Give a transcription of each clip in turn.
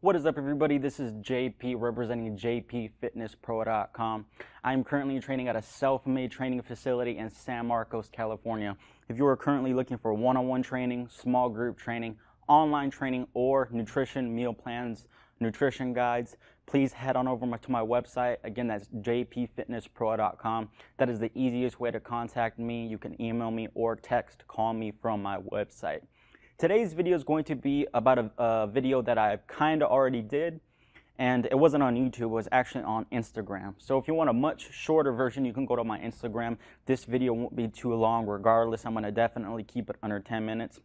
What is up, everybody? This is JP representing jpfitnesspro.com. I'm currently training at a self-made training facility in San Marcos, California. If you are currently looking for one-on-one training, small group training, online training, or nutrition, meal plans, nutrition guides, please head on over to my website. Again, that's jpfitnesspro.com. That is the easiest way to contact me. You can email me or call me from my website. Today's video is going to be about a video that I kind of already did, and it wasn't on YouTube, it was actually on Instagram. So if you want a much shorter version, you can go to my Instagram. This video won't be too long regardless. I'm going to definitely keep it under 10 minutes.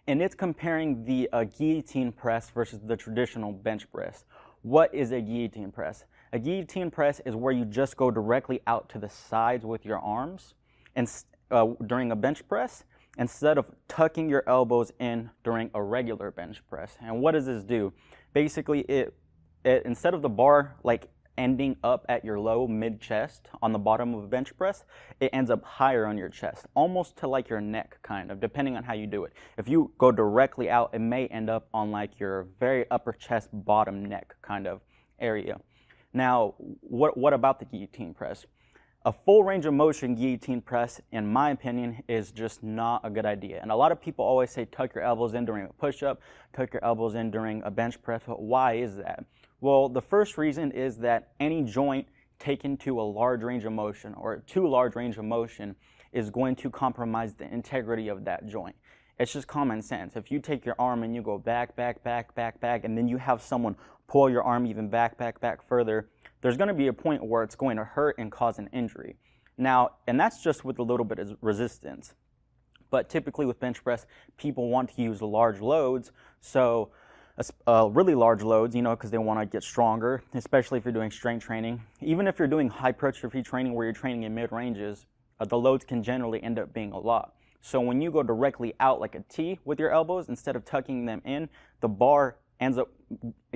And it's comparing the guillotine press versus the traditional bench press. What is a guillotine press? A guillotine press is where you just go directly out to the sides with your arms and during a bench press, instead of tucking your elbows in during a regular bench press. And what does this do? Basically, it instead of the bar like ending up at your low mid-chest on the bottom of a bench press, it ends up higher on your chest, almost to like your neck kind of, depending on how you do it. If you go directly out, it may end up on like your very upper chest, bottom neck kind of area. Now, what about the guillotine press? A full range of motion guillotine press, in my opinion, is just not a good idea. And a lot of people always say tuck your elbows in during a push-up, tuck your elbows in during a bench press. But why is that? Well, the first reason is that any joint taken to a large range of motion or too large range of motion is going to compromise the integrity of that joint. It's just common sense. If you take your arm and you go back, back, back, back, back, and then you have someone pull your arm even back, back, back further, there's going to be a point where it's going to hurt and cause an injury. Now, and that's just with a little bit of resistance. But typically with bench press, people want to use large loads, so really large loads, because they want to get stronger, especially if you're doing strength training. Even if you're doing hypertrophy training where you're training in mid-ranges, the loads can generally end up being a lot. So when you go directly out like a T with your elbows, instead of tucking them in, the bar ends up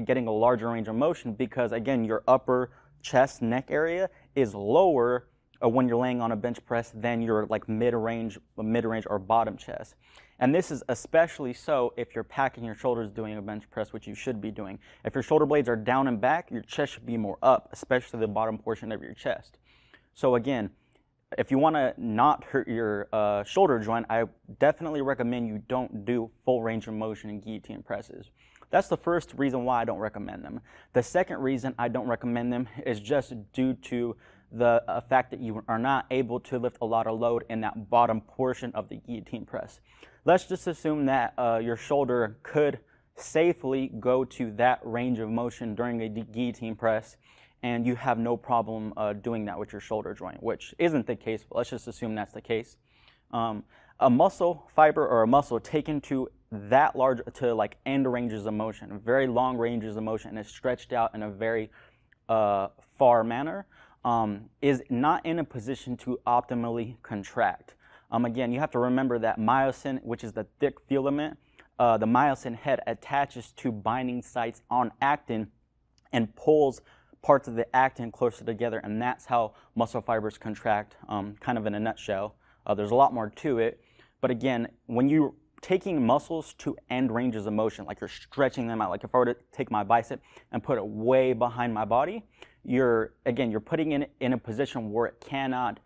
getting a larger range of motion because, again, your upper chest, neck area is lower when you're laying on a bench press than your like mid-range or bottom chest. And this is especially so if you're packing your shoulders doing a bench press, which you should be doing. If your shoulder blades are down and back, your chest should be more up, especially the bottom portion of your chest. So again, if you want to not hurt your shoulder joint, I definitely recommend you don't do full range of motion in guillotine presses. That's the first reason why I don't recommend them. The second reason I don't recommend them is just due to the fact that you are not able to lift a lot of load in that bottom portion of the guillotine press. Let's just assume that your shoulder could safely go to that range of motion during a guillotine press, and you have no problem doing that with your shoulder joint, which isn't the case, but let's just assume that's the case. A muscle fiber or a muscle taken to that large, to like end ranges of motion, very long ranges of motion, and is stretched out in a very far manner, is not in a position to optimally contract. Again, you have to remember that myosin, which is the thick filament, the myosin head attaches to binding sites on actin and pulls parts of the actin closer together, and that's how muscle fibers contract, kind of in a nutshell. There's a lot more to it, but again, when you're taking muscles to end ranges of motion, like you're stretching them out, like if I were to take my bicep and put it way behind my body, you're putting it in a position where it cannot,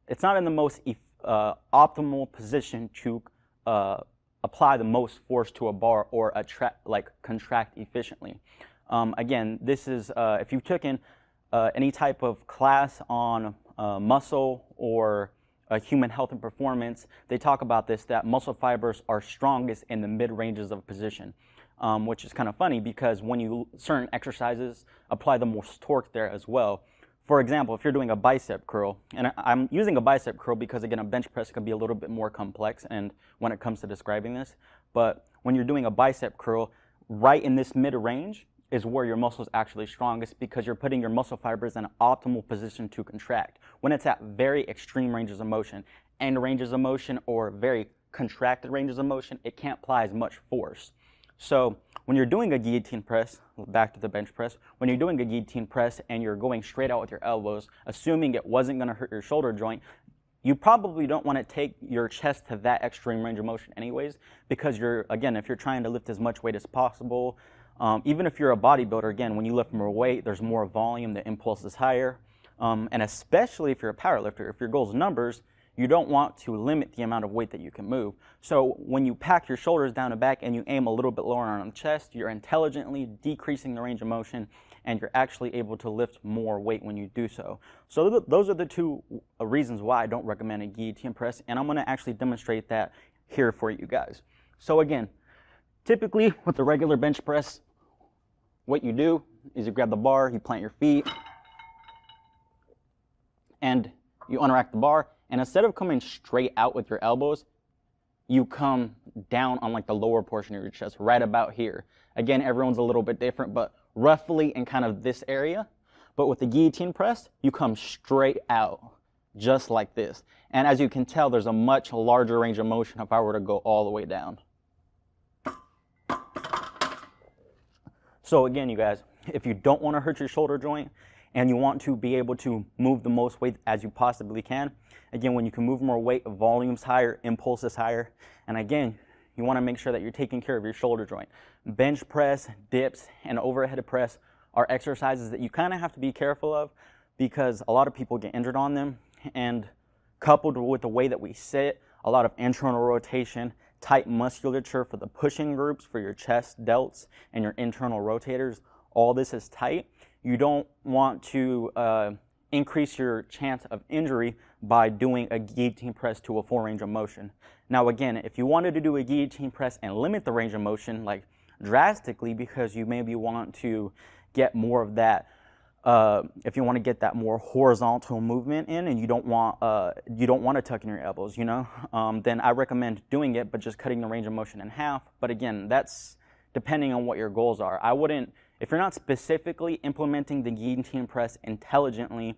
it's not in the most optimal position to apply the most force to a bar or contract efficiently. Again, this is, if you've taken any type of class on muscle or human health and performance, they talk about this, that muscle fibers are strongest in the mid-ranges of position, which is kind of funny because when you certain exercises apply the most torque there as well. For example, if you're doing a bicep curl, and I'm using a bicep curl because, again, a bench press can be a little bit more complex and when it comes to describing this, but when you're doing a bicep curl, right in this mid-range is where your muscle is actually strongest because you're putting your muscle fibers in an optimal position to contract. When it's at very extreme ranges of motion, end ranges of motion, or very contracted ranges of motion, it can't apply as much force. So when you're doing a guillotine press, back to the bench press, when you're doing a guillotine press and you're going straight out with your elbows, assuming it wasn't going to hurt your shoulder joint, you probably don't want to take your chest to that extreme range of motion anyways, because again, if you're trying to lift as much weight as possible, even if you're a bodybuilder, again, when you lift more weight, there's more volume, the impulse is higher. And especially if you're a powerlifter, if your goal is numbers, you don't want to limit the amount of weight that you can move. So when you pack your shoulders down and back and you aim a little bit lower on the chest, you're intelligently decreasing the range of motion, and you're actually able to lift more weight when you do so. So those are the two reasons why I don't recommend a guillotine press, and I'm going to actually demonstrate that here for you guys. So again, typically with the regular bench press, what you do is you grab the bar, you plant your feet, and you unrack the bar, and instead of coming straight out with your elbows, you come down on like the lower portion of your chest, right about here. Again, everyone's a little bit different, but roughly in kind of this area. But with the guillotine press, you come straight out, just like this. And as you can tell, there's a much larger range of motion if I were to go all the way down. So again, you guys, if you don't want to hurt your shoulder joint, and you want to be able to move the most weight as you possibly can. Again, when you can move more weight, volume's higher, impulse is higher. And again, you want to make sure that you're taking care of your shoulder joint. Bench press, dips, and overhead press are exercises that you kind of have to be careful of, because a lot of people get injured on them. And coupled with the way that we sit, a lot of internal rotation, tight musculature for the pushing groups, for your chest, delts, and your internal rotators, all this is tight. You don't want to increase your chance of injury by doing a guillotine press to a full range of motion. Now again, if you wanted to do a guillotine press and limit the range of motion like drastically, because you maybe want to get more of that, if you want to get that more horizontal movement in, and you don't want to tuck in your elbows, you know, then I recommend doing it, but just cutting the range of motion in half. But again, that's depending on what your goals are. I wouldn't, if you're not specifically implementing the guillotine press intelligently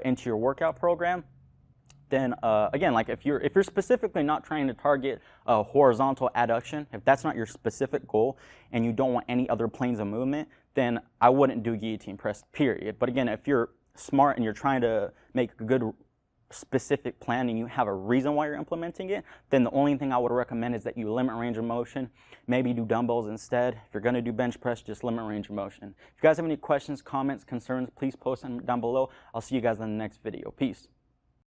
into your workout program, then again, like if you're specifically not trying to target a horizontal adduction, if that's not your specific goal and you don't want any other planes of movement, then I wouldn't do guillotine press, period. But again, if you're smart and you're trying to make a good specific plan and you have a reason why you're implementing it, then the only thing I would recommend is that you limit range of motion, maybe do dumbbells instead. If you're going to do bench press, just limit range of motion. If you guys have any questions, comments, concerns, please post them down below. I'll see you guys in the next video. Peace.